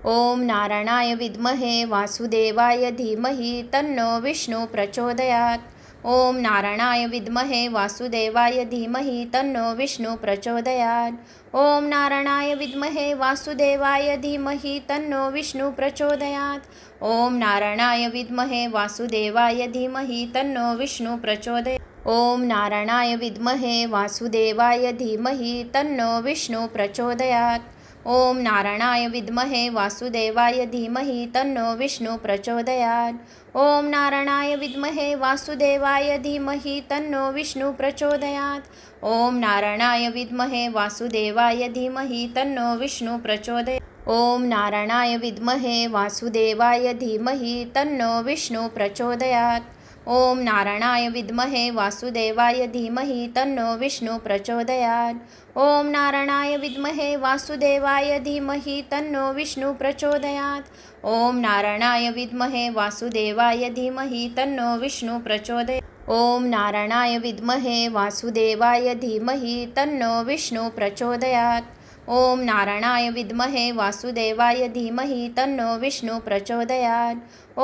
ओम नारायणाय विद्महे वासुदेवाय धीमहि तन्नो विष्णु प्रचोदयात्। ओम नारायणाय विद्महे वासुदेवाय धीमहि तन्नो विष्णु प्रचोदयात्। ओम नारायणाय विद्महे वासुदेवाय धीमहि तन्नो विष्णु प्रचोदयात्। ओम नारायणाय विद्महे वासुदेवाय धीमहि तन्नो विष्णु प्रचोदयात्। ओम नारायणाय विद्महे वासुदेवाय धीमहि तन्नो विष्णु प्रचोदयात्। ओम नारायणाय विद्महे वासुदेवाय धीमहि तन्नो विष्णु प्रचोदयात्। ओम नारायणाय विद्महे वासुदेवाय धीमहि तन्नो विष्णु प्रचोदयात्। ओम नारायणाय विद्महे वासुदेवाय धीमहि तन्नो विष्णु प्रचोदयात्। ओम नारायणाय विद्महे वासुदेवाय धीमहि तन्नो विष्णु प्रचोदयात्। ओम नारायणाय विद्महे वासुदेवाय धीमहि तन्नो विष्णु प्रचोदयात्। ओम नारायणाय विद्महे वासुदेवाय धीमहि तन्नो विष्णु प्रचोदयात्। ओम नारायणाय विद्महे वासुदेवाय धीमहि तन्नो विष्णु प्रचोदयात्। ओम नारायणाय विद्महे वासुदेवाय धीमहि तन्नो विष्णु प्रचोदयात्। ओम नारायणाय विद्महे वासुदेवाय धीमहि तन्नो विष्णु प्रचोदयात्।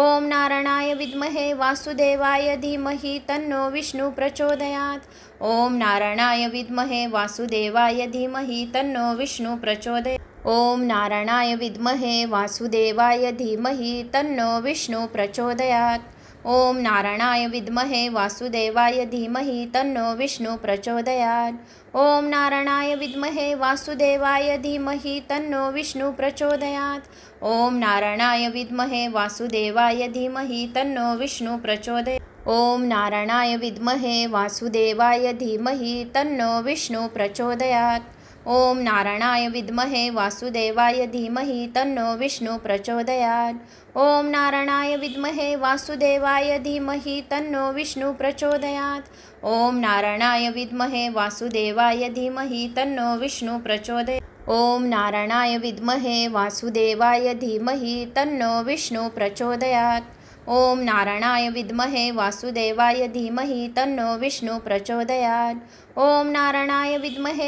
ओम नारायणाय विद्महे वासुदेवाय धीमहि तन्नो विष्णु प्रचोदयात्। ओम नारायणाय विद्महे वासुदेवाय धीमहि तन्नो विष्णु प्रचोदयात्। ओम नारायणाय विद्महे वासुदेवाय धीमहि तन्नो विष्णु प्रचोदयात्। ओम नारायणाय विद्महे वासुदेवाय धीमहि तन्नो विष्णु प्रचोदयात्। ओम नारायणाय विद्महे वासुदेवाय धीमहि तन्नो विष्णु प्रचोदयात्। ओम नारायणाय विद्महे वासुदेवाय धीमहि तन्नो विष्णु प्रचोदयात्। ओम नारायणाय विद्महे वासुदेवाय धीमहि तन्नो विष्णु प्रचोदयात्। ओम नारायणाय विद्महे वासुदेवाय धीमहि तन्नो विष्णु प्रचोदयात्। ओम नारायणाय विद्महे वासुदेवाय धीमहि तन्नो विष्णु प्रचोदयात्। ओम नारायणाय विद्महे वासुदेवाय धीमहि तन्नो विष्णु प्रचोदयात्। ओम नारायणाय विद्महे वासुदेवाय धीमहि तन्नो विष्णु प्रचोदयात्। ओम नारायणाय विद्महे वासुदेवाय धीमहि तन्नो विष्णु प्रचोदयात्। ओम नारायणाय विद्महे वासुदेवाय धीमहि तन्नो विष्णु प्रचोदयात्। ओम नारायणाय विद्महे वासुदेवाय धीमहि तन्नो विष्णु प्रचोदयात्। ओम नारायणाय विद्महे वासुदेवाय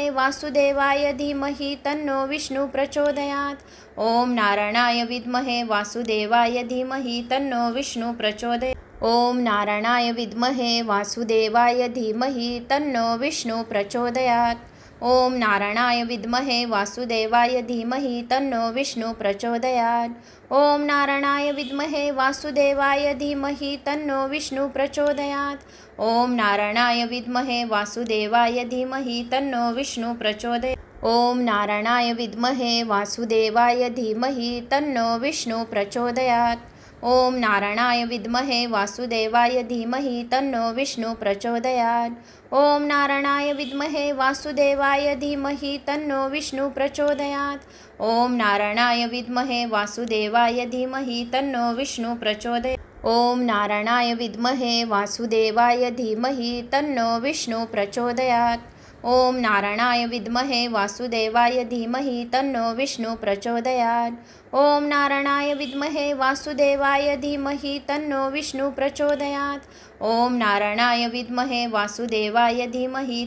धीमहि तन्नो विष्णु प्रचोदयात्। ओम नारायणाय विद्महे वासुदेवाय धीमहि तन्नो विष्णु प्रचोदयात्। ओम नारायणाय विद्महे वासुदेवाय धीमहि तन्नो विष्णु प्रचोदयात्। ओम नारायणाय विद्महे वासुदेवाय धीमहि तन्नो विष्णु प्रचोदयात्। ओम नारायणाय विद्महे वासुदेवाय धीमहि तन्नो विष्णु प्रचोदयात्। ओम नारायणाय विद्महे वासुदेवाय धीमहि तन्नो विष्णु प्रचोदयात्। ओम नारायणाय विद्महे वासुदेवाय धीमहि तन्नो विष्णु प्रचोदयात्। ओम नारायणाय विद्महे वासुदेवाय धीमहि तन्नो विष्णु प्रचोदयात्। ओम नारायणाय विद्महे वासुदेवाय धीमहि तन्नो विष्णु प्रचोदयात्। ओम नारायणाय विद्महे वासुदेवाय धीमहि तन्नो विष्णु प्रचोदयात्। ओम नारायणाय विद्महे वासुदेवाय धीमहि तन्नो विष्णु प्रचोदयात्। ओम नारायणाय विद्महे वासुदेवाय धीमहि तन्नो विष्णु प्रचोदयात्। ओम नारायणाय विद्महे वासुदेवाय धीमहि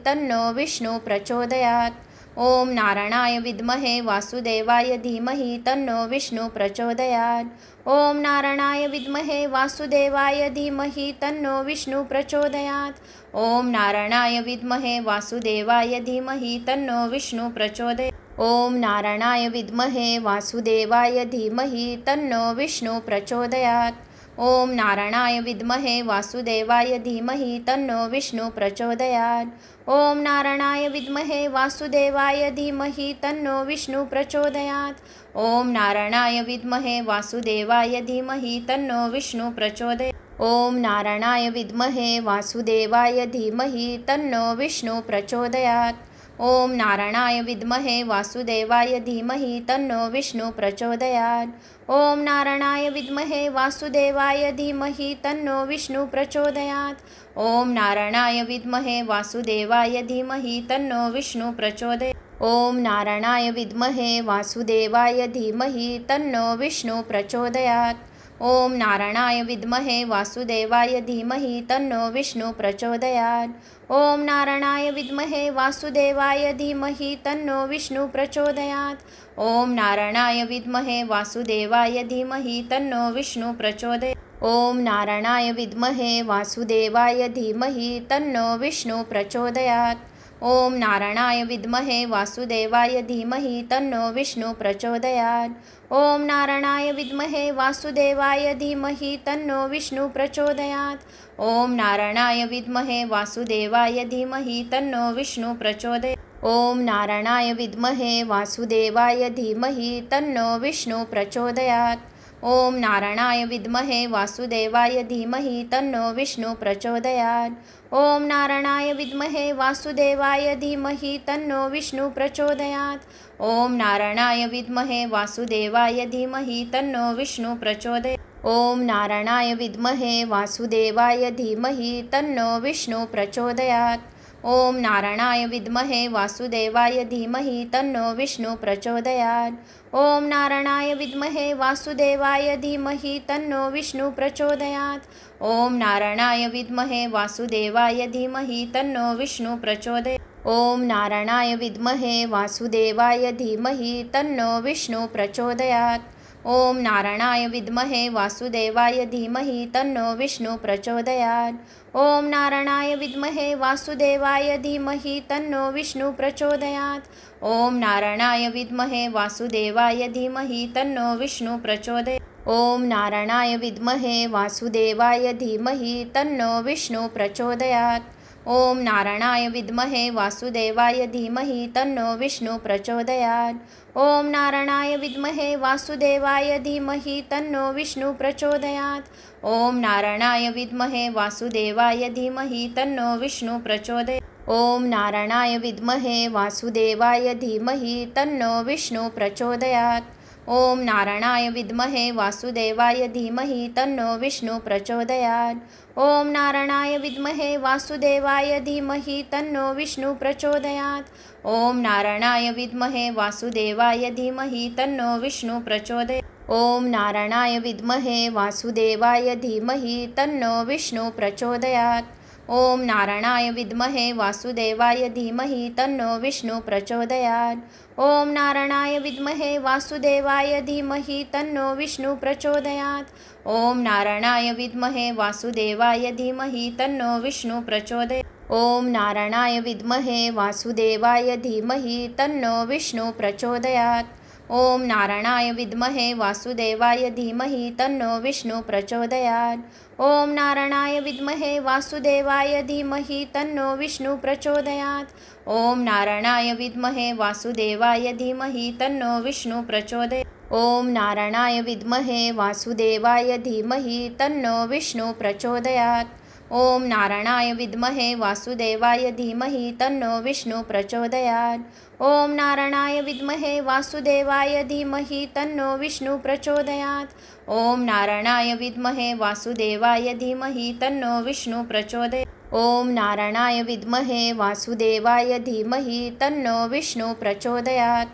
तन्नो विष्णु प्रचोदयात्। ओम नारायणाय विद्महे वासुदेवाय धीमहि तन्नो विष्णु प्रचोदयात्। ओम नारायणाय विद्महे वासुदेवाय धीमहि तन्नो विष्णु प्रचोदयात्। ओम नारायणाय विद्महे वासुदेवाय धीमहि तन्नो विष्णु प्रचोदयात्। ओम नारायणाय विद्महे वासुदेवाय धीमहि तन्नो विष्णु प्रचोदयात्। ओम नारायणाय विद्महे वासुदेवाय धीमहि तन्नो विष्णु प्रचोदयात्। ओम नारायणाय विद्महे वासुदेवाय धीमहि तन्नो विष्णु प्रचोदयात्। ओम नारायणाय विद्महे वासुदेवाय धीमहि तन्नो विष्णु प्रचोदयात्। ओम नारायणाय विद्महे वासुदेवाय धीमहि तन्नो विष्णु प्रचोदयात्। ओम नारायणाय विद्महे वासुदेवाय धीमहि तन्नो विष्णु प्रचोदयात्। ओम नारायणाय विद्महे वासुदेवाय धीमहि तन्नो विष्णु प्रचोदयात्। ओम नारायणाय विद्महे वासुदेवाय धीमहि तन्नो विष्णु प्रचोदयात्। ओम नारायणाय विद्महे वासुदेवाय धीमहि तन्नो विष्णु प्रचोदयात्। ओम नारायणाय विद्महे वासुदेवाय धीमहि तन्नो विष्णु प्रचोदयात्। ओम नारायणाय विद्महे वासुदेवाय धीमहि तन्नो विष्णु प्रचोदयात्। ओम नारायणाय विद्महे वासुदेवाय धीमहि तन्नो विष्णु प्रचोदयात्। ओम नारायणाय विद्महे वासुदेवाय धीमहि तन्नो विष्णु प्रचोदयात्। ओम नारायणाय विद्महे वासुदेवाय धीमहि तन्नो विष्णु प्रचोदयात्। ओम नारायणाय विद्महे वासुदेवाय धीमहि तन्नो विष्णु प्रचोदयात्। ओम नारायणाय विद्महे वासुदेवाय धीमहि तन्नो विष्णु प्रचोदयात्। ओम नारायणाय विद्महे वासुदेवाय धीमहि तन्नो विष्णु प्रचोदयात्। ओम नारायणाय विद्महे वासुदेवाय धीमहि तन्नो विष्णु प्रचोदयात्। ओम नारायणाय विद्महे वासुदेवाय धीमहि तन्नो विष्णु प्रचोदयात्। ओम नारायणाय विद्महे वासुदेवाय धीमहि तन्नो विष्णु प्रचोदयात्। ओम नारायणाय विद्महे वासुदेवाय धीमहि तन्नो विष्णु प्रचोदयात्। ओम नारायणाय विद्महे वासुदेवाय धीमहि तन्नो विष्णु प्रचोदयात्। ओम नारायणाय विद्महे वासुदेवाय धीमहि तन्नो विष्णु प्रचोदयात्। ओम नारायणाय विद्महे वासुदेवाय धीमहि तन्नो विष्णु प्रचोदयात्। ओम नारायणाय विद्महे वासुदेवाय धीमहि तन्नो विष्णु प्रचोदयात्। ओम नारायणाय विद्महे वासुदेवाय धीमहि तन्नो विष्णु प्रचोदयात्। ओम नारायणाय विद्महे वासुदेवाय धीमहि तन्नो विष्णु प्रचोदयात्। ओम नारायणाय विद्महे वासुदेवाय धीमहि तन्नो विष्णु प्रचोदयात्। ओम नारायणाय विद्महे वासुदेवाय धीमहि तन्नो विष्णु प्रचोदयात्। ओम नारायणाय विद्महे वासुदेवाय धीमहि तन्नो विष्णु प्रचोदयात्। ओम नारायणाय विद्महे वासुदेवाय धीमहि तन्नो विष्णु प्रचोदयात्। ओम नारायणाय विद्महे वासुदेवाय धीमहि तन्नो विष्णु प्रचोदयात्। ओम नारायणाय विद्महे वासुदेवाय धीमहि तन्नो विष्णु प्रचोदयात्। ओम नारायणाय विद्महे वासुदेवाय धीमहि तन्नो विष्णु प्रचोदयात्। ओम नारायणाय विद्महे वासुदेवाय धीमहि तन्नो विष्णु प्रचोदयात्। ओम नारायणाय विद्महे वासुदेवाय धीमहि तन्नो विष्णु प्रचोदयात्। ओम नारायणाय विद्महे वासुदेवाय धीमहि तन्नो विष्णु प्रचोदयात्। ओम नारायणाय विद्महे वासुदेवाय धीमहि तन्नो विष्णु प्रचोदयात्। ओम नारायणाय विद्महे वासुदेवाय धीमहि तन्नो विष्णु प्रचोदयात्। ओम नारायणाय विद्महे वासुदेवाय धीमहि तन्नो विष्णु प्रचोदयात्। ओम नारायणाय विद्महे वासुदेवाय धीमहि तन्नो विष्णु प्रचोदयात्। ओम नारायणाय विद्महे वासुदेवाय धीमहि तन्नो विष्णु प्रचोदयात्। ओम नारायणाय विद्महे वासुदेवाय धीमहि तन्नो विष्णु प्रचोदयात्। ओम नारायणाय विद्महे वासुदेवाय धीमहि तन्नो विष्णु प्रचोदयात्। ओम नारायणाय विद्महे वासुदेवाय धीमहि तन्नो विष्णु प्रचोदयात्। ओम नारायणाय विद्महे वासुदेवाय धीमहि तन्नो विष्णु प्रचोदयात्। ओम नारायणाय विद्महे वासुदेवाय धीमहि तन्नो विष्णु प्रचोदयात्। ओम नारायणाय विद्महे वासुदेवाय धीमहि तन्नो विष्णु प्रचोदयात्। ओम नारायणाय विद्महे वासुदेवाय धीमहि तन्नो विष्णु प्रचोदयात्।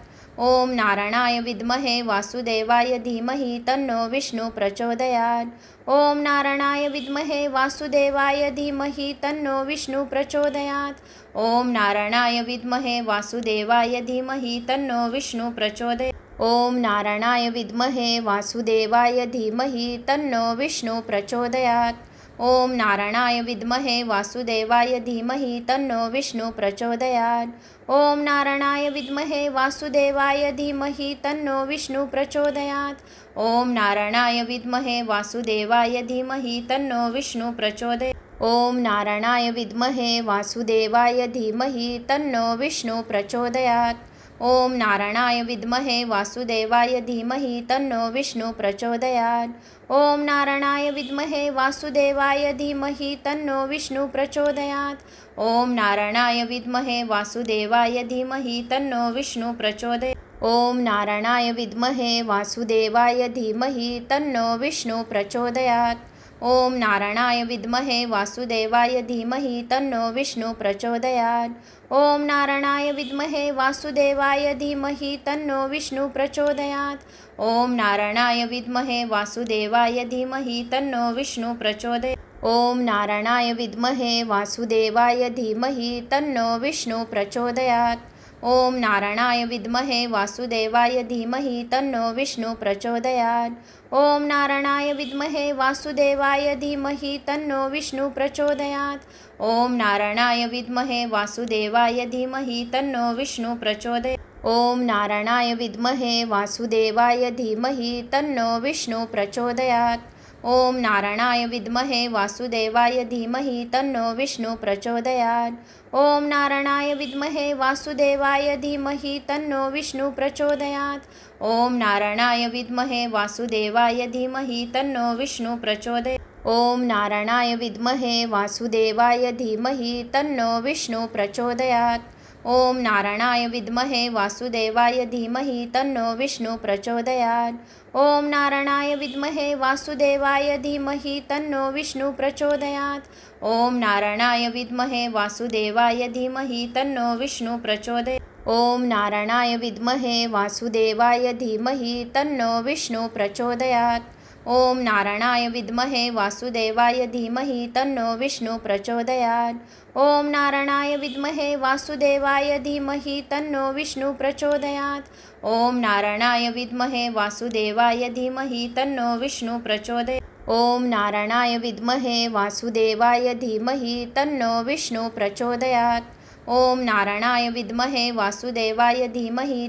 ओम नारायणाय विद्महे वासुदेवाय धीमहि तन्नो विष्णु प्रचोदयात्। ओम नारायणाय विद्महे वासुदेवाय धीमहि तन्नो विष्णु प्रचोदयात्। ओम नारायणाय विद्महे वासुदेवाय धीमहि तन्नो विष्णु प्रचोदयात्। ओम नारायणाय विद्महे वासुदेवाय धीमहि तन्नो विष्णु प्रचोदयात्। ओम नारायणाय विद्महे वासुदेवाय धीमहि तन्नो विष्णु प्रचोदयात्। ओम नारायणाय विद्महे वासुदेवाय धीमहि तन्नो विष्णु प्रचोदयात्। ओम नारायणाय विद्महे वासुदेवाय धीमहि तन्नो विष्णु प्रचोदयात्। ओम नारायणाय विद्महे वासुदेवाय धीमहि तन्नो विष्णु प्रचोदयात्। ओम नारायणाय विद्महे वासुदेवाय धीमहि तन्नो विष्णु प्रचोदयात्। ओम नारायणाय विद्महे वासुदेवाय धीमहि तन्नो विष्णु प्रचोदयात्। ओम नारायणाय विद्महे वासुदेवाय धीमहि तन्नो विष्णु प्रचोदयात्। ओम नारायणाय विद्महे वासुदेवाय धीमहि तन्नो विष्णु प्रचोदयात्। ओम नारायणाय विद्महे वासुदेवाय धीमहि तन्नो विष्णु प्रचोदयात्। ओम नारायणाय विद्महे वासुदेवाय धीमहि तन्नो विष्णु प्रचोदयात्। ओम नारायणाय विद्महे वासुदेवाय धीमहि तन्नो विष्णु प्रचोदयात्। ओम नारायणाय विद्महे वासुदेवाय धीमहि तन्नो विष्णु प्रचोदयात्। ओम नारायणाय विद्महे वासुदेवाय धीमहि तन्नो विष्णु प्रचोदयात्। ओम नारायणाय विद्महे वासुदेवाय धीमहि तन्नो विष्णु प्रचोदयात्। ओम नारायणाय विद्महे वासुदेवाय धीमहि तन्नो विष्णु प्रचोदयात्। ओम नारायणाय विद्महे वासुदेवाय धीमहि तन्नो विष्णु प्रचोदयात्। ओम नारायणाय विद्महे वासुदेवाय धीमहि तन्नो विष्णु प्रचोदयात्। ओम नारायणाय विद्महे वासुदेवाय धीमहि तन्नो विष्णु प्रचोदयात्। ओम नारायणाय विद्महे वासुदेवाय धीमहि तन्नो विष्णु प्रचोदयात्। ओम नारायणाय विद्महे वासुदेवाय धीमहि तन्नो विष्णु प्रचोदयात्। ओम नारायणाय विद्महे वासुदेवाय धीमहि तन्नो विष्णु प्रचोदयात्। ओम नारायणाय विद्महे वासुदेवाय धीमहि तन्नो विष्णु प्रचोदयात्। ओम नारायणाय विद्महे वासुदेवाय धीमहि तन्नो विष्णु प्रचोदयात्। ओम नारायणाय विद्महे वासुदेवाय धीमहि तन्नो विष्णु प्रचोदयात्। ओम नारायणाय विद्महे वासुदेवाय धीमहि तन्नो विष्णु प्रचोदयात्। ओम नारायणाय विद्महे वासुदेवाय धीमहि तन्नो विष्णु प्रचोदयात्। ओम नारायणाय विद्महे वासुदेवाय धीमहि तन्नो विष्णु प्रचोदयात्। ओम नारायणाय विद्महे वासुदेवाय धीमहि तन्नो विष्णु प्रचोदयात्। ओम नारायणाय विद्महे वासुदेवाय धीमहि तन्नो विष्णु प्रचोदयात्। ओम नारायणाय विद्महे वासुदेवाय धीमहि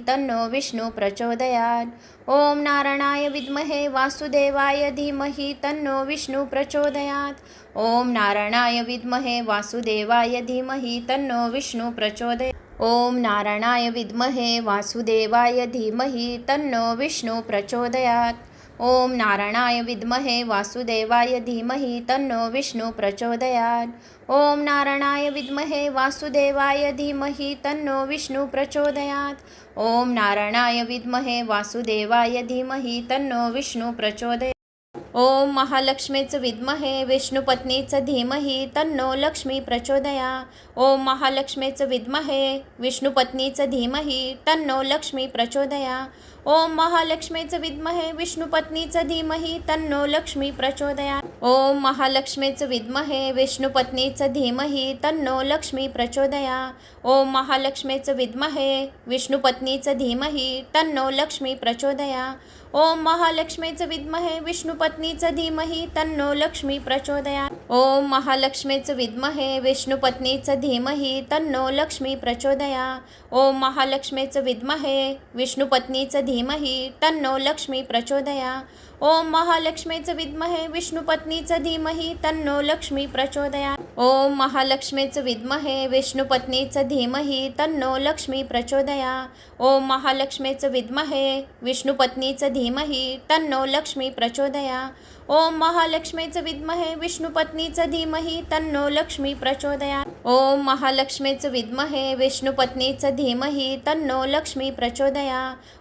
तन्नो विष्णु प्रचोदयात्। ओम नारायणाय विद्महे वासुदेवाय धीमहि तन्नो विष्णु प्रचोदयात्। ओम नारायणाय विद्महे वासुदेवाय धीमहि तन्नो विष्णु प्रचोदयात्। ओम नारायणाय विद्महे वासुदेवाय धीमहि तन्नो विष्णु प्रचोदयात्। ओम नारायणाय विद्महे वासुदेवाय धीमहि तन्नो विष्णु प्रचोदयात्। ओम नारायणाय विद्महे वासुदेवाय धीमहि तन्नो विष्णु प्रचोदयात्। ओम महालक्ष्मीच विद्महे विष्णुपत्नीच धीमहि तन्नो लक्ष्मी प्रचोदयात्। ओम महालक्ष्मीच विद्महे विष्णुपत्नीच धीमहि तन्नो लक्ष्मी प्रचोदयात्। ओम महालक्ष्मीच विद्महे विष्णुपत्नीच धीमहि तन्नो लक्ष्मी प्रचोदयात्। ओम महालक्ष्मीच विद्महे विष्णुपत्नीच धीमहि तन्नो लक्ष्मी प्रचोदयात्। ओम महालक्ष्मीच विद्महे विष्णुपत्नीच धीमहि तन्नो लक्ष्मी प्रचोदयात्। ओम महालक्ष्मीच विद्महे विष्णुपत्नीच धीमहि तन्नो लक्ष्मी प्रचोदयात्। ओम महालक्ष्मीच विद्महे विष्णुपत्नीच धीमहि तन्नो लक्ष्मी प्रचोदयात्। ओम महालक्ष्मीच विद्महे विष्णुपत्नीच धीमहि तन्नो लक्ष्मी प्रचोदयात्। ओम महालक्ष्मीच विद्महे विष्णुपत्नीच धीमहि तन्नो लक्ष्मी प्रचोदयात्। ओम महालक्ष्मीच विद्महे विष्णुपत्नीच धीमहि तन्नो लक्ष्मी प्रचोदयात्। ओम महालक्ष्मीच विद्महे विष्णुपत्नीच धीमहि तन्नो लक्ष्मी प्रचोदयात्। ओम महालक्ष्मीच विद्महे विष्णुपत्नीच धीमहि तन्नो लक्ष्मी प्रचोदयात्। ओम महालक्ष्मीच विद्महे विष्णुपत्नीच धीमहि तन्नो लक्ष्मी प्रचोदयात्।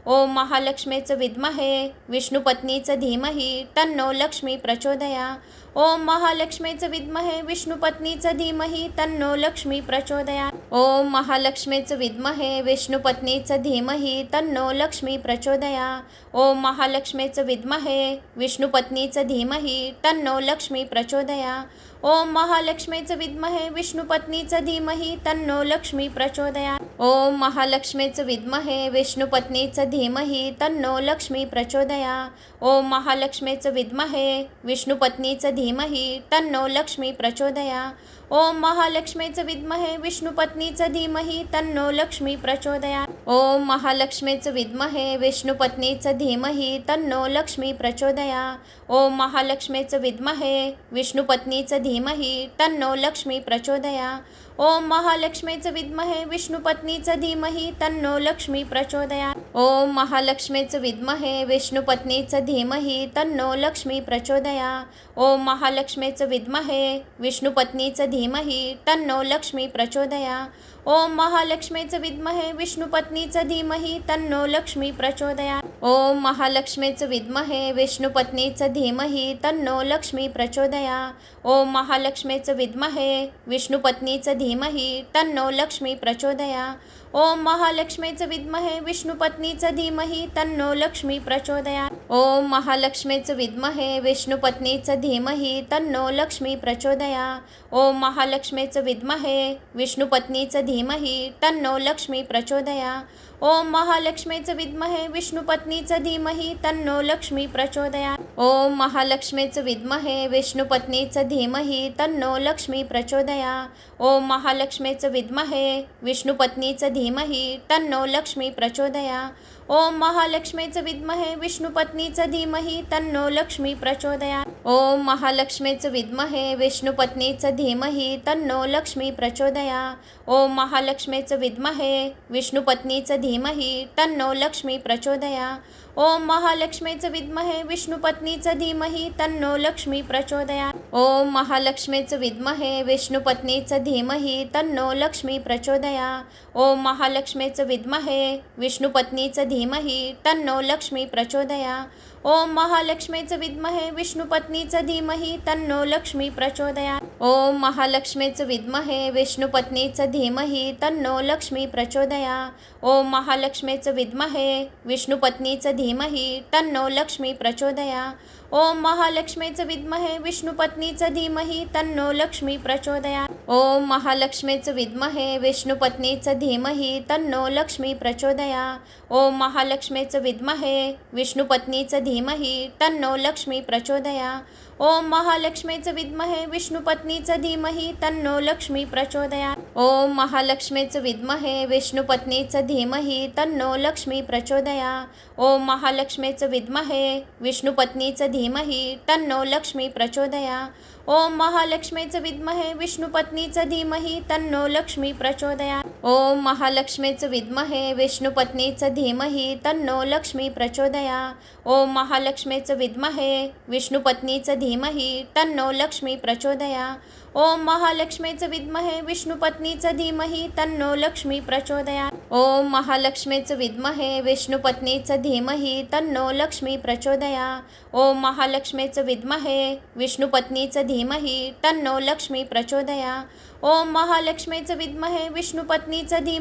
ओम महालक्ष्मीच विद्महे विष्णुपत्नीच धीमहि तन्नो लक्ष्मी प्रचोदयात्। ओम महालक्ष्मीच विद्महे विष्णुपत्नीच धीमहि तन्नो लक्ष्मी प्रचोदयात्। ओम महालक्ष्मीच विद्महे विष्णुपत्नीच धीमहि तन्नो लक्ष्मी प्रचोदयात्। ओम महालक्ष्मीच विद्महे विष्णुपत्नीच धीमहि तन्नो लक्ष्मी प्रचोदयात्। ओम महालक्ष्मीच विद्महे विष्णुपत्नीच धीमहि तन्नो लक्ष्मी प्रचोदयात्। ओम महालक्ष्मीच विद्महे विष्णुपत्नीच धीमहि तन्नो लक्ष्मी प्रचोदयात्। ओम महालक्ष्मीच विद्महे विष्णुपत्नीच धीमहि तन्नो लक्ष्मी प्रचोदयात्। ओम महालक्ष्मीच विद्महे विष्णुपत्नीच धीमहि तन्नो लक्ष्मी प्रचोदयात्। ओम महालक्ष्मीच विद्महे विष्णुपत्नीच धीमहि तन्नो लक्ष्मी प्रचोदयात्। ओम महालक्ष्मीच विद्महे विष्णुपत्नीच धीमहि तन्नो लक्ष्मी प्रचोदयात्। ओम महालक्ष्मीच विद्महे विष्णुपत्नीच धीमहि तन्नो लक्ष्मी प्रचोदयात्। ओम महालक्ष्मीच विद्महे विष्णुपत्नीच धीमहि तन्नो लक्ष्मी प्रचोदयात्। ओम महालक्ष्मीच विद्महे विष्णुपत्नीच धीमहि तन्नो लक्ष्मी प्रचोदयात्। ओम महालक्ष्मीच विद्महे विष्णुपत्नीच धीमहि तन्नो लक्ष्मी प्रचोदयात्। ओम महालक्ष्मीचं विद्महे विष्णुपत्नीचं धीमहि तन्नो लक्ष्मी प्रचोदयात्. ओम महालक्ष्मीचं विद्महे विष्णुपत्नीचं धीमहि तन्नो लक्ष्मी प्रचोदयात्. ओम महालक्ष्मीचं विद्महे विष्णुपत्नीचं धीमहि तन्नो लक्ष्मी प्रचोदयात्. ओम महालक्ष्मीचं विद्महे विष्णुपत्नीचं धीमहि तन्नो लक्ष्मी प्रचोदयात्. ओम महालक्ष्मीचं विद्महे विष्णुपत्नीचं धीमहि तन्नो लक्ष्मी प्रचोदयात्. ओम महालक्ष्मीचं विद्महे विष्णुपत्नीचं धीमहि तन्नो लक्ष्मी प्रचोदयात्. ओम महालक्ष्मीचं विद्महे विष्णुपत्नीचं धीमहि तन्नो लक्ष्मी प्रचोदयात्. ओम महालक्ष्मीचं विद्महे विष्णुपत्नीचं धीमहि तन्नो लक्ष्मी प्रचोदयात्. ओम महालक्ष्मीचं विद्महे विष्णुपत्नीचं धीमहि तन्नो लक्ष्मी प्रचोदयात्. ओम महालक्ष्मीचं विद्महे विष्णुपत्नीचं धीमहि तन्नो लक्ष्मी प्रचोदयात्. ओम महालक्ष्मीचं विद्महे विष्णुपत्नीचं धीमहि तन्नो लक्ष्मी प्रचोदयात्. ओम महालक्ष्मीचं विद्महे विष्णुपत्नीचं धीमहि तन्नो लक्ष्मी प्रचोदयात्. ओम महालक्ष्मीचं विद्महे विष्णुपत्नीचं धीमहि तन्नो लक्ष्मी प्रचोदयात्. ओम महालक्ष्मीचं विद्महे विष्णुपत्नीचं धीमहि तन्नो लक्ष्मी प्रचोदयात्. ओम महालक्ष्मीचं विद्महे विष्णुपत्नीचं धीमहि तन्नो लक्ष्मी प्रचोदयात्. ओम महालक्ष्मीचं विद्महे विष्णुपत्नीचं धीमहि तन्नो लक्ष्मी प्रचोदयात्. ओम महालक्ष्मीचं विद्महे विष्णुपत्नीचं धीमहि तन्नो लक्ष्मी प्रचोदयात्. ओम महालक्ष्मीचं विद्महे विष्णुपत्नीचं धीमहि तन्नो लक्ष्मी प्रचोदयात्. ओम महालक्ष्मीचं विद्महे विष्णुपत्नीचं धीमहि तन्नो लक्ष्मी प्रचोदयात्. ओम महालक्ष्मीचं विद्महे विष्णुपत्नीचं धीमहि तन्नो लक्ष्मी प्रचोदयात्. ओम महालक्ष्मीचं विद्महे विष्णुपत्नीचं धीमहि तन्नो लक्ष्मी प्रचोदयात्. ओम महालक्ष्मीचं विद्महे विष्णुपत्नीचं धीमहि तन्नो लक्ष्मी प्रचोदयात्. ओम महालक्ष्मीचं विद्महे विष्णुपत्नीचं धीमहि तन्नो लक्ष्मी प्रचोदयात्. ओम महालक्ष्मीचं विद्महे विष्णुपत्नीचं धीमहि तन्नो लक्ष्मी प्रचोदयात्. ओम महालक्ष्मीचं विद्महे विष्णुपत्नीचं धीमहि तन्नो लक्ष्मी प्रचोदयात्. ओम महालक्ष्मीचं विद्महे विष्णुपत्नीचं धीमहि तन्नो लक्ष्मी प्रचोदयात्. ओम महालक्ष्मीचं विद्महे विष्णुपत्नीचं धीमहि तन्नो लक्ष्मी प्रचोदयात्. ओम महालक्ष्मीचं विद्महे विष्णुपत्नीचं धीमहि तन्नो लक्ष्मी प्रचोदयात्. ओम महालक्ष्मीचं विद्महे विष्णुपत्नीचं धीमहि तन्नो लक्ष्मी प्रचोदयात्. ओम महालक्ष्मीचं विद्महे विष्णुपत्नीचं धीमहि तन्नो लक्ष्मी प्रचोदयात्. ओम महालक्ष्मीचं विद्महे विष्णुपत्नीचं धीमहि तन्नो लक्ष्मी प्रचोदयात्. ओम महालक्ष्मीचं विद्महे विष्णुपत्नीचं धीमहि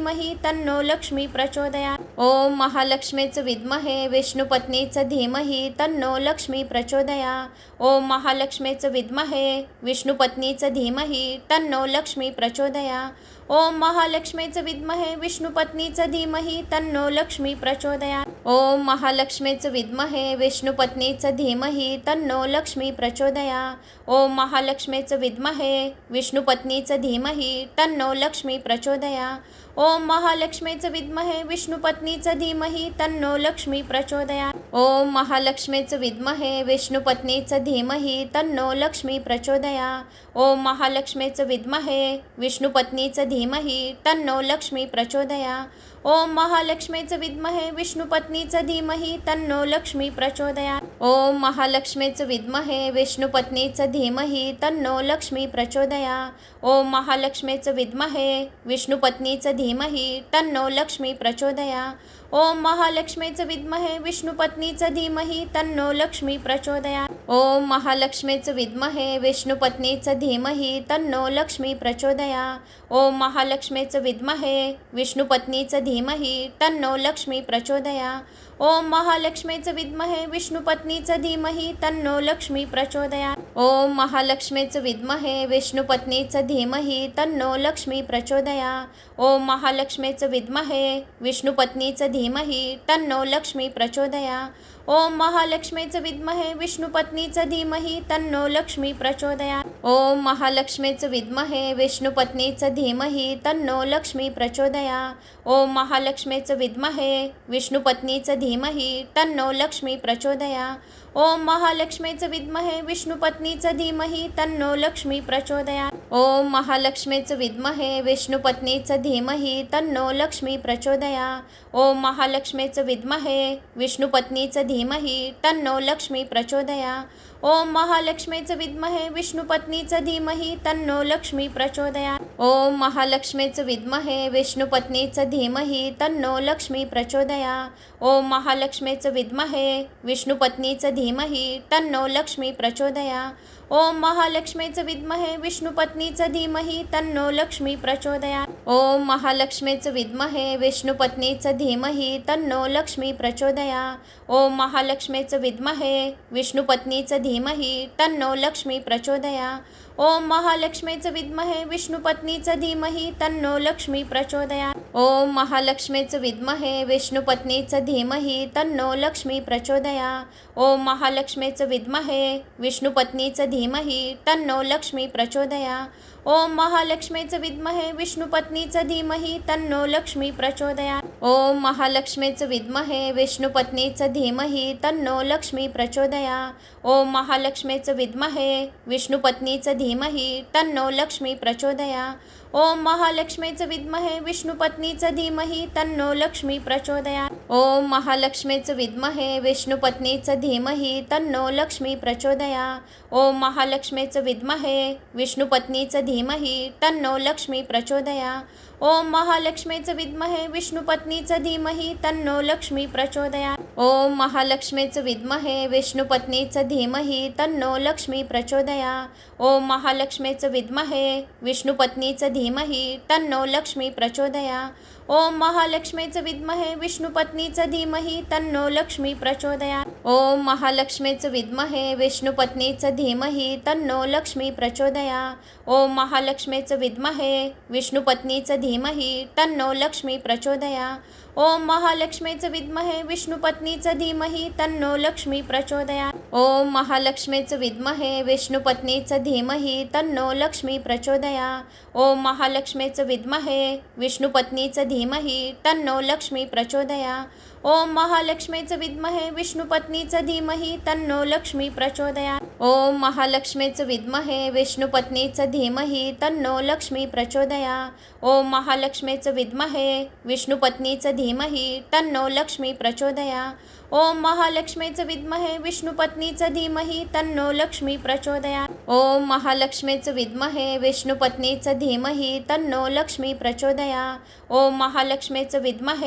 तन्नो लक्ष्मी प्रचोदयात्. ओम महालक्ष्मीचं विद्महे विष्णुपत्नीचं धीमहि तन्नो लक्ष्मी प्रचोदयात्. ओम महालक्ष्मीचं विद्महे विष्णुपत्नीचं धीमहि तन्नो लक्ष्मी प्रचोदयात्. ओम महालक्ष्मीचं विद्महे विष्णुपत्नीचं धीमहि तन्नो लक्ष्मी प्रचोदयात्. ओम महालक्ष्मीचं विद्महे विष्णुपत्नीचं धीमहि तन्नो लक्ष्मी प्रचोदयात्. ओम महालक्ष्मीचं विद्महे विष्णुपत्नीचं धीमहि तन्नो लक्ष्मी प्रचोदयात्. ओम महालक्ष्मीचं विद्महे विष्णुपत्नीचं धीमहि तन्नो लक्ष्मी प्रचोदयात्. ओम महालक्ष्मीचं विद्महे विष्णुपत्नीचं धीमहि तन्नो लक्ष्मी प्रचोदयात्. ओम महालक्ष्मीचं विद्महे विष्णुपत्नीचं धीमहि तन्नो लक्ष्मी प्रचोदयात्. ओम महालक्ष्मीचं विद्महे विष्णुपत्नीचं धीमहि तन्नो लक्ष्मी प्रचोदयात्. ओम महालक्ष्मीचं विद्महे विष्णुपत्नीचं धीमहि तन्नो लक्ष्मी प्रचोदयात्. ओम महालक्ष्मीचं विद्महे विष्णुपत्नीचं धीमहि तन्नो लक्ष्मी प्रचोदयात्. ओम महालक्ष्मीचं विद्महे विष्णुपत्नीचं धीमहि तन्नो लक्ष्मी प्रचोदयात्. ओम महालक्ष्मीचं विद्महे विष्णुपत्नीचं धीमहि तन्नो लक्ष्मी प्रचोदयात्. ओम महालक्ष्मीचं विद्महे विष्णुपत्नीचं धीमहि तन्नो लक्ष्मी प्रचोदयात्. ओम महालक्ष्मीचं विद्महे विष्णुपत्नीचं धीमहि तन्नो लक्ष्मी प्रचोदयात्. ओम महालक्ष्मीचं विद्महे विष्णुपत्नीचं धीमहि तन्नो लक्ष्मी प्रचोदयात्. ओम महालक्ष्मीचं विद्महे विष्णुपत्नीचं धीमहि तन्नो लक्ष्मी प्रचोदयात्. ओम महालक्ष्मीचं विद्महे विष्णुपत्नीचं धीमहि तन्नो लक्ष्मी प्रचोदयात्. ओम महालक्ष्मीचं विद्महे विष्णुपत्नीचं धीमहि तन्नो लक्ष्मी प्रचोदयात्. ओम महालक्ष्मीचं विद्महे विष्णुपत्नीचं धीमहि तन्नो लक्ष्मी प्रचोदयात्. ओम महालक्ष्मीचं विद्महे विष्णुपत्नीचं धीमहि तन्नो लक्ष्मी प्रचोदयात्। ओम महालक्ष्मीचं विद्महे विष्णुपत्नीचं धीमहि तन्नो लक्ष्मी प्रचोदयात्। ओम महालक्ष्मीचं विद्महे विष्णुपत्नीचं धीमहि तन्नो लक्ष्मी प्रचोदयात्। ओम महालक्ष्मीचं विद्महे विष्णुपत्नीचं धीमहि तन्नो लक्ष्मी प्रचोदयात्। ओम महालक्ष्मीचं विद्महे विष्णुपत्नीचं धीमहि तन्नो लक्ष्मी प्रचोदयात्। ओम महालक्ष्मीचं विद्महे विष्णुपत्नीचं धीमहि तन्नो लक्ष्मी प्रचोदयात्। ओम महालक्ष्मीचं विद्महे विष्णुपत्नीचं धीमहि तन्नो लक्ष्मी प्रचोदयात्। ओम महालक्ष्मीचं विद्महे विष्णुपत्नीचं धीमहि तन्नो लक्ष्मी प्रचोदयात्। ओम महालक्ष्मीचं विद्महे विष्णुपत्नीचं धीमहि तन्नो लक्ष्मी प्रचोदयात्। ओम महालक्ष्मीचं विद्महे विष्णुपत्नीचं धीमहि तन्नो लक्ष्मी प्रचोदयात्। ओम महालक्ष्मीचं विद्महे विष्णुपत्नीचं धीमहि तन्नो लक्ष्मी प्रचोदयात्। ओम महालक्ष्मीचं विद्महे विष्णुपत्नीचं धीमहि तन्नो लक्ष्मी प्रचोदयात्। ओम महालक्ष्मीचं विद्महे विष्णुपत्नीचं धीमहि तन्नो लक्ष्मी प्रचोदयात्। ओम महालक्ष्मीचं विद्महे विष्णुपत्नीचं धीमहि तन्नो लक्ष्मी प्रचोदयात्। ओम महालक्ष्मीचं विद्महे विष्णुपत्नीचं धीमहि तन्नो लक्ष्मी प्रचोदयात्। ओम महालक्ष्मीचं विद्महे विष्णुपत्नीचं धीमहि तन्नो लक्ष्मी प्रचोदयात्। ओम महालक्ष्मीचं विद्महे विष्णुपत्नीचं धीमहि तन्नो लक्ष्मी प्रचोदयात्। ओम महालक्ष्मीचं विद्महे विष्णुपत्नीचं धीमहि तन्नो लक्ष्मी प्रचोदयात्। ओम महालक्ष्मीचं विद्महे विष्णुपत्नीचं धीमहि तन्नो लक्ष्मी प्रचोदयात्। ओम महालक्ष्मीचं विद्महे विष्णुपत्नीचं धीमहि तन्नो लक्ष्मी प्रचोदयात्। ओम महालक्ष्मीचं विद्महे विष्णुपत्नीचं धीमहि तन्नो लक्ष्मी प्रचोदयात्। ओम महालक्ष्मीचं विद्महे विष्णुपत्नीचं धीमहि तन्नो लक्ष्मी प्रचोदयात्। ओम महालक्ष्मीचं विद्महे विष्णुपत्नीचं धीमहि तन्नो लक्ष्मी प्रचोदयात्। ओम महालक्ष्मीचं विद्महे विष्णुपत्नीचं धीमहि तन्नो लक्ष्मी प्रचोदयात्। ओम महालक्ष्मीचं विद्महे विष्णुपत्नीचं धीमहि तन्नो लक्ष्मी प्रचोदयात्। ओम महालक्ष्मीचं विद्महे विष्णुपत्नीचं धीमहि तन्नो लक्ष्मी प्रचोदयात्। ओम महालक्ष्मीचं विद्महे विष्णुपत्नीचं धीमहि तन्नो लक्ष्मी प्रचोदयात्। ओम महालक्ष्मीचं विद्महे विष्णुपत्नीचं धीमहि तन्नो लक्ष्मी प्रचोदयात्। ओम महालक्ष्मीचं विद्महे विष्णुपत्नीचं धीमहि तन्नो लक्ष्मी प्रचोदयात्। ओम महालक्ष्मीचं विद्महे विष्णुपत्नीचं धीमहि तन्नो लक्ष्मी प्रचोदयात्। ओम महालक्ष्मीचं विद्महे विष्णुपत्नीचं धीमहि तन्नो लक्ष्मी प्रचोदयात्। ओम महालक्ष्मीचं विद्महे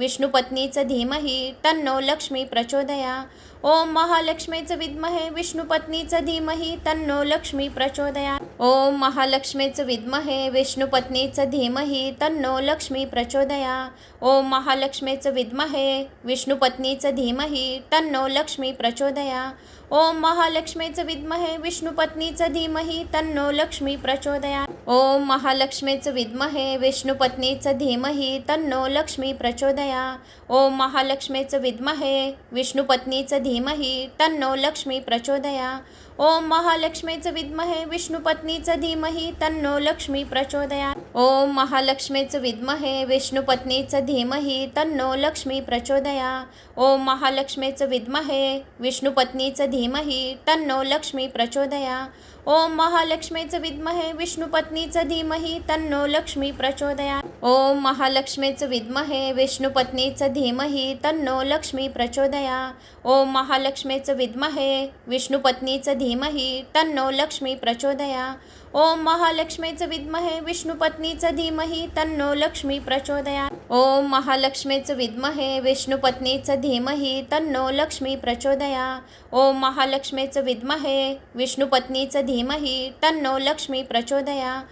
विष्णुपत्नीचं धीमहि तन्नो लक्ष्मी प्रचोदयात्। ओम महालक्ष्मीचं विद्महे विष्णुपत्नीचं धीमहि तन्नो लक्ष्मी प्रचोदयात्। ओम महालक्ष्मीचं विद्महे विष्णुपत्नीचं धीमहि तन्नो लक्ष्मी प्रचोदयात्। ओम महालक्ष्मीचं विद्महे विष्णुपत्नीचं धीमहि तन्नो लक्ष्मी प्रचोदयात्। ओम महालक्ष्मीचं विद्महे विष्णुपत्नीचं धीमहि तन्नो लक्ष्मी प्रचोदयात्। ओम महालक्ष्मीचं विद्महे विष्णुपत्नीचं धीमहि तन्नो लक्ष्मी प्रचोदयात्। ओम महालक्ष्मीचं विद्महे विष्णुपत्नीचं धीमहि तन्नो लक्ष्मी प्रचोदयात्। ओम महालक्ष्मीचं विद्महे विष्णुपत्नीचं धीमहि तन्नो लक्ष्मी प्रचोदयात्। ओम महालक्ष्मीचं विद्महे विष्णुपत्नीचं धीमहि तन्नो लक्ष्मी प्रचोदयात्। ओम महालक्ष्मीचं विद्महे विष्णुपत्नीचं धीमहि तन्नो लक्ष्मी प्रचोदयात्। ओम महालक्ष्मीचं विद्महे विष्णुपत्नीचं धीमहि तन्नो लक्ष्मी प्रचोदयात्। ओम महालक्ष्मीचं विद्महे विष्णुपत्नीचं धीमहि तन्नो लक्ष्मी प्रचोदयात्। ओम महालक्ष्मीचं विद्महे विष्णुपत्नीचं धीमहि तन्नो लक्ष्मी प्रचोदयात्। ओम महालक्ष्मीचं विद्महे विष्णुपत्नीचं धीमहि तन्नो लक्ष्मी प्रचोदयात्। ओम महालक्ष्मीचं विद्महे विष्णुपत्नीचं धीमहि तन्नो लक्ष्मी प्रचोदयात्।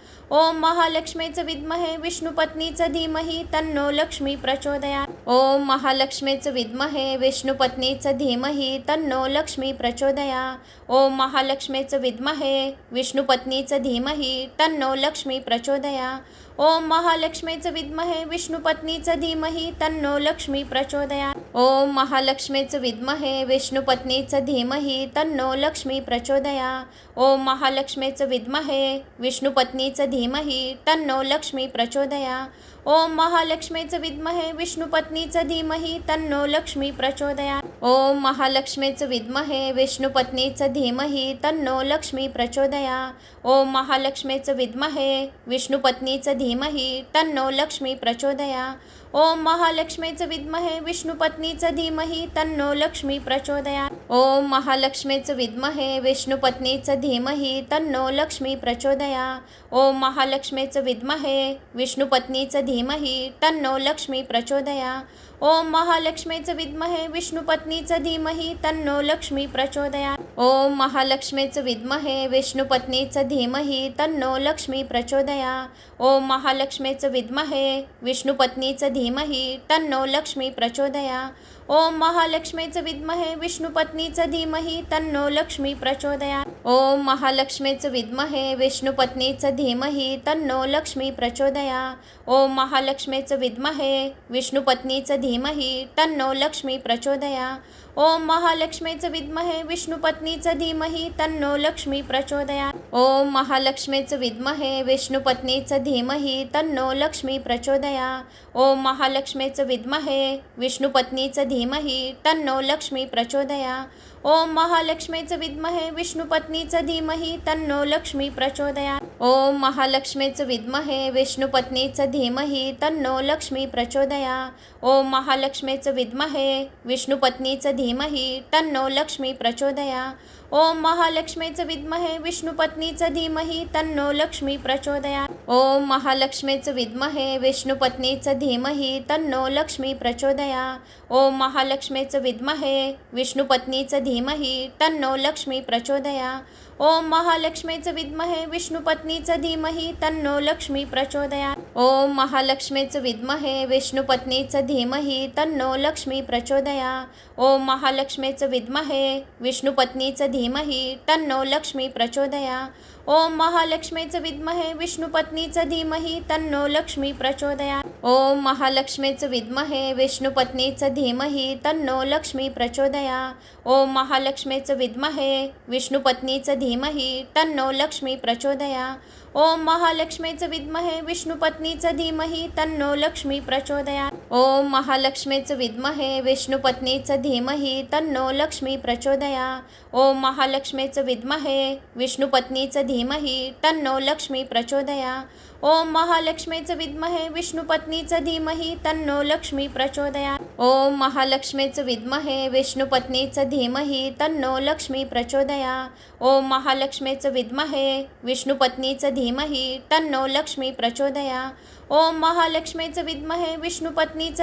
ओम महालक्ष्मीचं विद्महे विष्णुपत्नीचं धीमहि तन्नो लक्ष्मी प्रचोदयात्। ओम महालक्ष्मीचं विद्महे विष्णुपत्नीचं धीमहि तन्नो लक्ष्मी प्रचोदयात्। ओम महालक्ष्मीचं विद्महे विष्णुपत्नीचं धीमहि तन्नो लक्ष्मी प्रचोदयात्। ओम महालक्ष्मीचं विद्महे विष्णुपत्नीचं धीमहि तन्नो लक्ष्मी प्रचोदयात्। ओम महालक्ष्मीचं विद्महे विष्णुपत्नीचं धीमहि तन्नो लक्ष्मी प्रचोदयात्। ओम महालक्ष्मीचं विद्महे विष्णुपत्नीचं धीमहि तन्नो लक्ष्मी प्रचोदयात्। ओम महालक्ष्मीचं विद्महे विष्णुपत्नीचं धीमहि तन्नो लक्ष्मी प्रचोदयात्। ओम महालक्ष्मीचं विद्महे विष्णुपत्नीचं धीमहि तन्नो लक्ष्मी प्रचोदयात्। ओम महालक्ष्मीचं विद्महे विष्णुपत्नीचं धीमहि तन्नो लक्ष्मी प्रचोदयात् ओम महालक्ष्मीचं विद्महे विष्णुपत्नीचं धीमहि तन्नो लक्ष्मी प्रचोदयात् ओम महालक्ष्मीचं विद्महे विष्णुपत्नीचं धीमहि तन्नो लक्ष्मी प्रचोदयात् ओम महालक्ष्मीचं विद्महे विष्णुपत्नीचं धीमहि तन्नो लक्ष्मी प्रचोदयात् ओम महालक्ष्मीचं विद्महे विष्णुपत्नीचं धीमहि तन्नो लक्ष्मी प्रचोदयात् ओम महालक्ष्मीचं विद्महे विष्णुपत्नीचं धीमहि तन्नो लक्ष्मी प्रचोदयात् ओम महालक्ष्मीचं विद्महे विष्णुपत्नीचं धीमहि तन्नो लक्ष्मी प्रचोदयात् ओम महालक्ष्मीचं विद्महे विष्णुपत्नीचं धीमहि तन्नो लक्ष्मी प्रचोदयात् ओम महालक्ष्मीचं विद्महे विष्णुपत्नीचं धीमहि तन्नो लक्ष्मी प्रचोदयात् ओम महालक्ष्मीचं विद्महे विष्णुपत्नीचं धीमहि तन्नो लक्ष्मी प्रचोदयात् ओम महालक्ष्मीचं विद्महे विष्णुपत्नीचं धीमहि तन्नो लक्ष्मी प्रचोदयात् ओम महालक्ष्मीचं विद्महे विष्णुपत्नीचं धीमहि तन्नो लक्ष्मी प्रचोदयात् ओम महालक्ष्मीचं विद्महे विष्णुपत्नीचं धीमहि तन्नो लक्ष्मी प्रचोदयात् ओम महालक्ष्मीचं विद्महे विष्णुपत्नीचं धीमहि तन्नो लक्ष्मी प्रचोदयात् ओम महालक्ष्मीचं विद्महे विष्णुपत्नीचं धीमहि तन्नो लक्ष्मी प्रचोदयात् ओम महालक्ष्मीचं विद्महे विष्णुपत्नीचं धीमहि तन्नो लक्ष्मी प्रचोदयात् ओम महालक्ष्मीचं विद्महे विष्णुपत्नीचं धीमहि तन्नो लक्ष्मी प्रचोदयात् ओम महालक्ष्मीचं विद्महे विष्णुपत्नीचं धीमहि तन्नो लक्ष्मी प्रचोदयात् ओम महालक्ष्मीचं विद्महे विष्णुपत्नीचं धीमहि तन्नो लक्ष्मी प्रचोदयात् ओम महालक्ष्मीचं विद्महे विष्णुपत्नीचं धीमहि तन्नो लक्ष्मी प्रचोदयात् ओम महालक्ष्मीचं विद्महे विष्णुपत्नीचं धीमहि तन्नो लक्ष्मी प्रचोदयात् ओम महालक्ष्मीचं विद्महे विष्णुपत्नीचं धीमहि तन्नो लक्ष्मी प्रचोदयात् ओम महालक्ष्मीचं विद्महे विष्णुपत्नीचं धीमहि तन्नो लक्ष्मी प्रचोदयात् ओम महालक्ष्मीचं विद्महे विष्णुपत्नीचं धीमहि तन्नो लक्ष्मी प्रचोदयात् ओम महालक्ष्मीचं विद्महे विष्णुपत्नीचं धीमहि तन्नो लक्ष्मी प्रचोदयात् ओम महालक्ष्मीचं विद्महे विष्णुपत्नीचं धीमहि तन्नो लक्ष्मी प्रचोदयात् ओम महालक्ष्मीचं विद्महे विष्णुपत्नीचं धीमहि तन्नो लक्ष्मी प्रचोदयात् ओम महालक्ष्मीचं विद्महे विष्णुपत्नीचं धीमहि तन्नो लक्ष्मी प्रचोदयात् ओम महालक्ष्मीचं विद्महे विष्णुपत्नीचं धीमहि तन्नो लक्ष्मी प्रचोदयात् ओम महालक्ष्मीचं विद्महे विष्णुपत्नीचं धीमहि तन्नो लक्ष्मी प्रचोदयात् ओम महालक्ष्मीचं विद्महे विष्णुपत्नीचं धीमहि तन्नो लक्ष्मी प्रचोदयात् ओम महालक्ष्मीचं विद्महे विष्णुपत्नीचं धीमहि तन्नो लक्ष्मी प्रचोदयात् ओम महालक्ष्मीचं विद्महे विष्णुपत्नीचं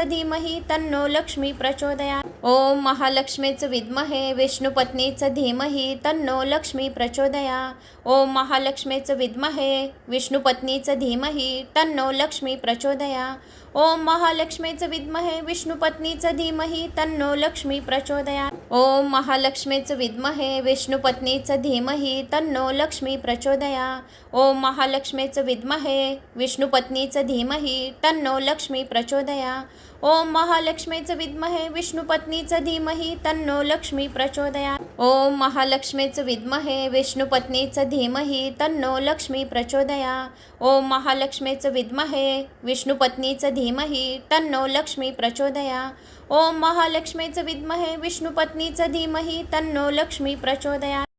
धीमहि तन्नो लक्ष्मी प्रचोदयात् ओम महालक्ष्मीचं विद्महे विष्णुपत्नीचं धीमहि तन्नो लक्ष्मी प्रचोदयात् ओम महालक्ष्मीचं विद्महे विष्णुपत्नीचं धीमहि तन्नो लक्ष्मी प्रचोदयात् ओम महालक्ष्मीचं विद्महे विष्णुपत्नीचं धीमहि तन्नो लक्ष्मी प्रचोदयात् ओम महालक्ष्मीचं विद्महे विष्णुपत्नीचं धीमहि तन्नो लक्ष्मी प्रचोदयात् ओम महालक्ष्मीचं विद्महे विष्णुपत्नीचं धीमहि तन्नो लक्ष्मी प्रचोदयात् ओम महालक्ष्मीचं विद्महे विष्णुपत्नीचं धीमहि तन्नो लक्ष्मी प्रचोदयात् ओम महालक्ष्मीचं विद्महे विष्णुपत्नीचं धीमहि तन्नो लक्ष्मी प्रचोदयात् ओम महालक्ष्मीचं विद्महे विष्णुपत्नीचं धीमहि तन्नो लक्ष्मी प्रचोदयात्